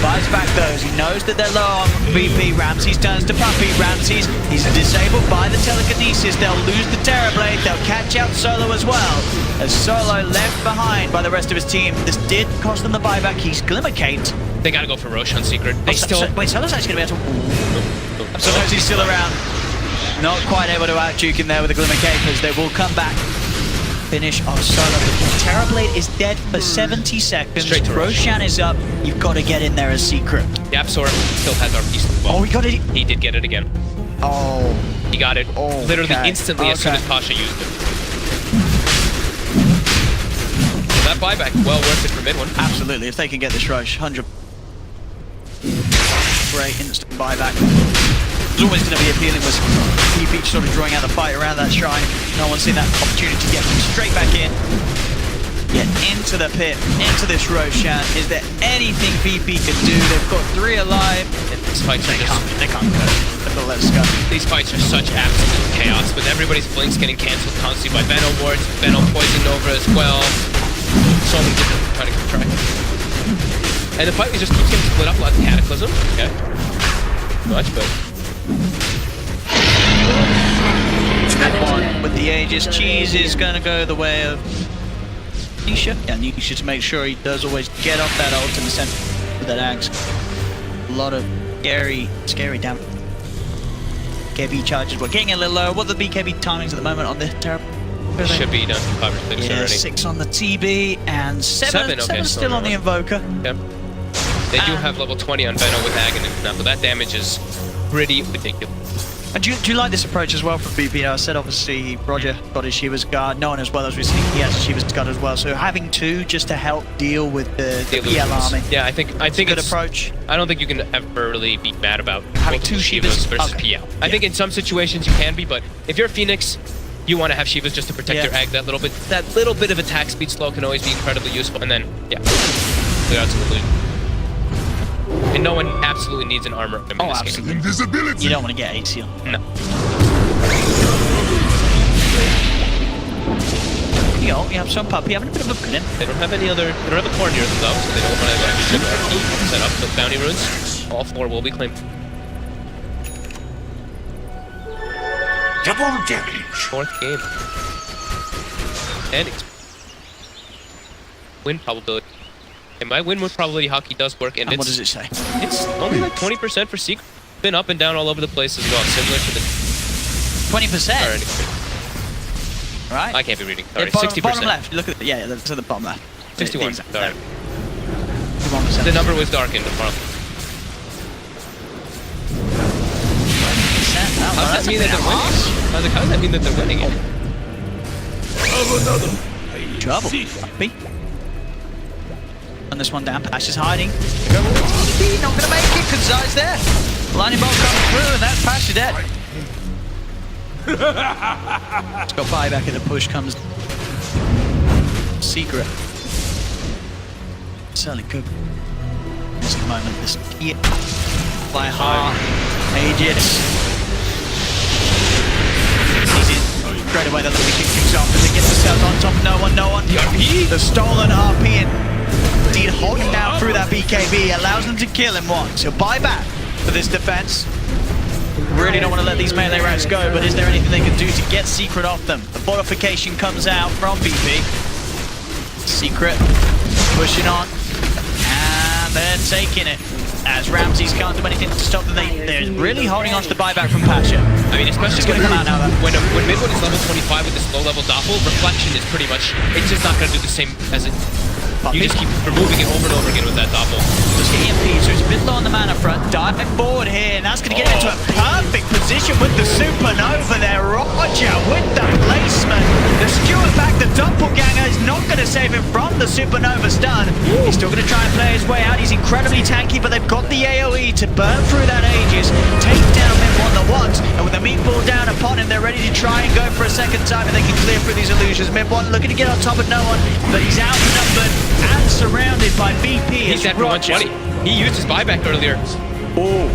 Buys back those. He knows that they're low on VP. Ramses turns to Puppy. Ramses, he's disabled by the telekinesis. They'll lose the Terrorblade. They'll catch out Solo as well. As Solo left behind by the rest of his team. This did cost them the buyback. He's Glimmercate. They gotta go for Roche on Secret. They wait, Solo's actually gonna be able to. Sometimes he's still around. Not quite able to out-juke him there with the Glimmercate as they will come back. Finish of Solo. The Terrorblade is dead for 70 seconds. Straight to Roshan is up. You've got to get in there as Secret. Yapsor still has our piece as well. Oh, he got it. He did get it again. Oh. He got it literally instantly as soon as Pasha used it. that buyback, well worth it for mid one. Absolutely, if they can get this Roche, 100. Great instant buyback. There's always going to be appealing with VP sort of drawing out the fight around that shrine. No one's seen that opportunity to get straight back in. Get into the pit, into this Roshan. Is there anything VP can do? They've got 3 alive. And these fights are They can't go. Let's go. These fights are such absolute chaos, with everybody's blinks getting cancelled constantly by Venom wards, Venom poisoned over as well. So many different trying to keep track. And the fight just keeps getting split up like Cataclysm. Okay. Much, but One with the Aegis. Cheese is going to go the way of Nisha. Yeah, Nisha to make sure he does always get off that ult in the center of that axe. A lot of scary damage. BKB charges. We're getting a little low. What are the BKB timings at the moment on the Terra? should be done 5 or 6 Yeah, already. 6 on the TB and 7 okay, still on the Invoker. Yep. They do have level 20 on Venom with Aghanim now, but that damage is pretty ridiculous. And do you like this approach as well from BP? I said obviously Roger got his Shiva's Guard, no one as well as we've seen, he has a Shiva's Guard as well, so having 2 just to help deal with the PL army. Yeah, I think it's a good it's approach. I don't think you can ever really be mad about Having multiple 2 Shivas versus okay. PL. I think in some situations you can be, but if you're Phoenix, you want to have Shivas just to protect your Ag. That little bit of attack speed slow can always be incredibly useful. And then, yeah, clear out to the lead. And no one absolutely needs an armor in this absolutely. game. Invisibility. You don't want to get AC on. No. You have some puppy having a bit of a pin in. They don't have any other. They don't have a core near them though, so they don't want to actually set up the bounty runes. All 4 will be claimed. Double damage. 4th game. And win probability. And my win with probability hockey does work, and what does it say? It's only like 20% for Secret. Been up and down all over the place as well, similar to the 20%. Right. I can't be reading. Sorry, bottom, 60%. bottom left. Look at that's at the bottom left. 61. Exactly. Sorry. 61%. The number was darkened. How does that mean that they're winning? How does that mean that they're winning it? Trouble. Puppy. Run this one down. Pash is hiding. TB not gonna make it. Good size there. Lightning bolt coming through, and that's Pash dead. It's got buyback, and the push comes. Secret. Certainly could. This moment, this hit by Heart. Aegis. Straight away, they're looking to kick things off as they get themselves on top. No one. The RP. The stolen RP. Indeed, holding down through that BKB allows them to kill him once. He'll buy back for this defense. Really don't want to let these melee rounds go, but is there anything they can do to get Secret off them? The fortification comes out from BP. Secret pushing on, and they're taking it. As Ramses can't do anything to stop them, they're really holding on to the buyback from Pasha. I mean, especially going to come out now. When mid-one is level 25 with this low-level Doppel, Reflection is pretty much, it's just not going to do the same as it. You just keep removing it over and over again with that Doppel. Just getting EMP, so it's a bit low on the mana front. Diving forward here, and that's going to get into a perfect position with the Supernova there. Roger with the placement. The Stewart back, the Doppelganger is not going to save him from the Supernova stun. He's still going to try and play his way out. He's incredibly tanky, but they've got the AoE to burn through that Aegis, take down mid-one the once, and with the meatball down upon him, they're ready to try and go for a second time, and they can clear through these illusions. Mid-one looking to get on top of no one, but he's outnumbered and surrounded by BP. He's at 120. He used his buyback earlier. Oh,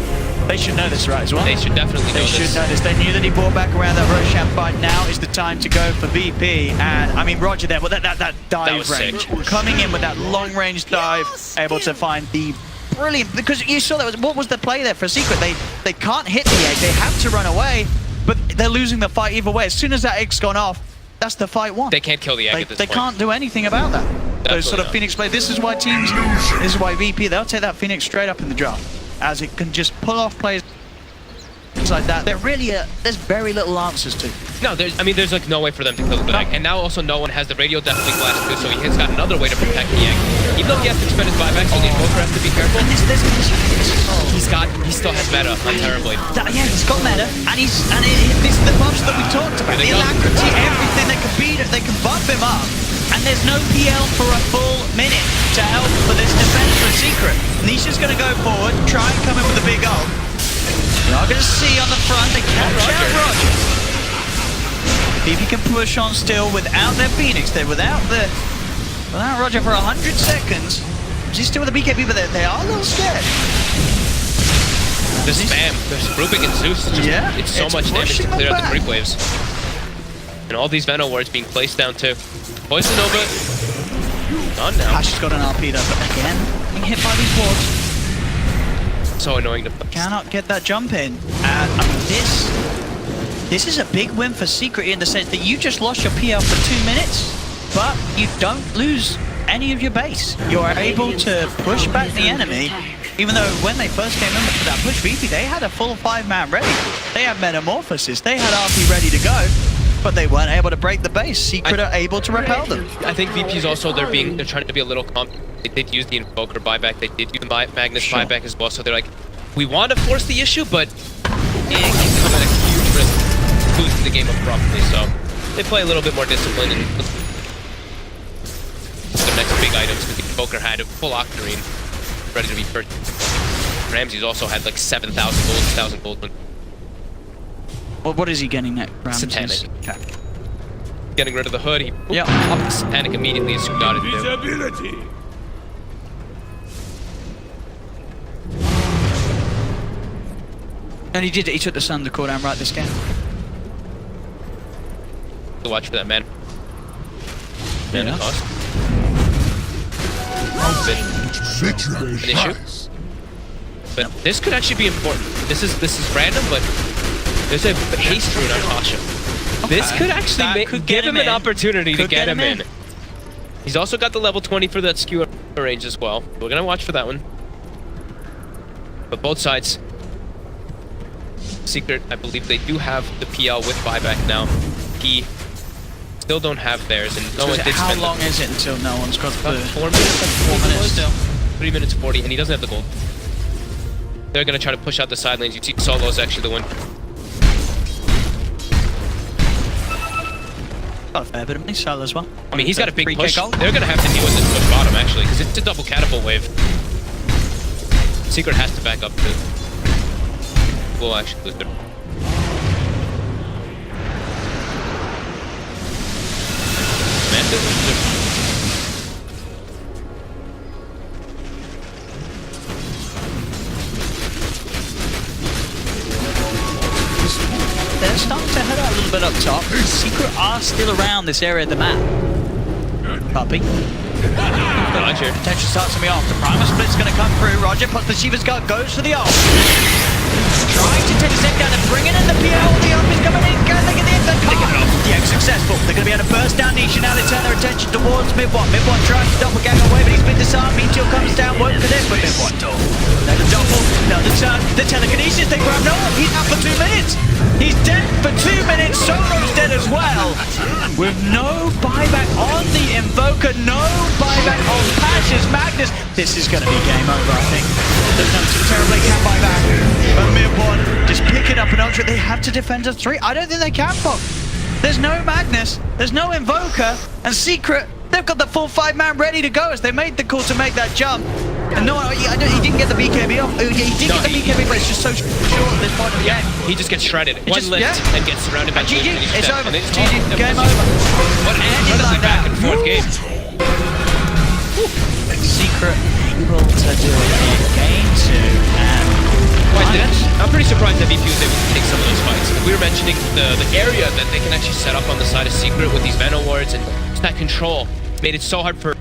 they should know this, right, as well? They should definitely know this. They should know this. They knew that he brought back around that Roshan fight. Now is the time to go for BP. And, I mean, Roger there, well, that dive range. Sick. Coming in with that long-range dive, able to find the brilliant... Because you saw that, what was the play there for Secret? They can't hit the egg. They have to run away, but they're losing the fight either way. As soon as that egg's gone off, that's the fight won. They can't kill the egg at this point. They can't do anything about that. Those sort of not. Phoenix play. This is why teams, this is why VP, they'll take that Phoenix straight up in the draft, as it can just pull off plays like that. There really there's very little answers to. No, there's like no way for them to kill the egg. And now also no one has the radio deafening blast too, so he's got another way to protect the egg. Even though he has to expend his buyback, so the Invoker has to be careful. He still has meta on Terrorblade. Yeah, he's got meta, and this is the buffs that we talked about. The alacrity, everything that can beat it, they can buff him up. And there's no PL for a full minute to help for this defense for Secret. Nisha's going to go forward, try and come in with a big ult. We are going to see on the front, they catch out Roger. VP can push on still without their Phoenix. They're without Roger for 100 seconds. She's still with the BKB, but they are a little scared. The spam, there's Rubik and Zeus. It's so much damage to clear out the creep waves. And all these Venom wards being placed down too. Poison Nova, gone now. Ash has got an RP though, but again, being hit by these wards. So annoying to Cannot get that jump in. I mean, this is a big win for Secret in the sense that you just lost your PL for 2 minutes, but you don't lose any of your base. You're able to push back the enemy, even though when they first came in for that push, VP, they had a full 5-man ready. They had Metamorphosis, they had RP ready to go, but they weren't able to break the base. Secret are able to repel them. I think VP's also, they're trying to be a little They did use the Invoker buyback, they did use the Magnus buyback as well, so they're like, we want to force the issue, but it can come at a huge risk losing the game abruptly, so they play a little bit more disciplined and the next big items, because the Invoker had a full Octarine ready to be purchased. Ramsey's also had like 7,000 gold, 1,000 gold. What is he getting next? Satanic. Okay. Getting rid of the hood, he yeah. Up the Satanic immediately as soon as Visibility. And he took the Thunder cooldown right this game. to watch for that man. Mana cost. An issue. But this could actually be important. This is random, but there's a haste rune on Tasha. Okay. This could actually give him an opportunity to get him in. He's also got the level 20 for that skewer range as well. We're gonna watch for that one. But both sides, Secret, I believe they do have the PL with buyback now. He still don't have theirs, and no one did how spend long is it until no one's got the 4 minutes? 4 minutes still. 3 minutes 40, and he doesn't have the gold. They're gonna try to push out the side lanes. You see Solo's actually the one. Got a fair bit of mini Solo as well. I mean, he's got a big push. They're gonna have to deal with this push bottom actually, because it's a double catapult wave. Secret has to back up too. We'll actually lose it. They're starting to head out a little bit up top. Secret are still around this area of the map. Puppy. Roger. Potential starts to be off. The primer split's going to come through. Roger puts the Shiva's guard, goes for the ult. Trying to take a step down and bringing in the PL. The ult is coming in. Can they get the inside? The X successful. They're going to be able to burst down Nisha. Now they turn their attention towards Mid-1. Mid-1 tries to doppelgang away, but he's been disarmed. Meteor comes down, won't connect with Mid-1. Now the double, now the turn, the telekinesis. They grab no one. He's out for 2 minutes. He's dead for 2 minutes. Solo's dead as well. With no buyback on the Invoker, no buyback on Patches Magnus. This is going to be game over, I think. There's no too terribly can buy back. But Mid-1 just picking up an ultra. They have to defend a 3. I don't think they can, Bob. There's no Magnus, there's no Invoker, and Secret, they've got the full 5-man ready to go as they made the call to make that jump. And no, he didn't get the BKB off. He did get the BKB, but it's just so short at this point of the game. He just gets shredded. One lift and gets surrounded by GG, it's over. GG, game over. What an incredibly back and forth game. Secret able to do it in game 2, and I'm pretty surprised that VP was able to take some of those fights. We were mentioning the area that they can actually set up on the side of Secret with these Venom wards, and just that control made it so hard for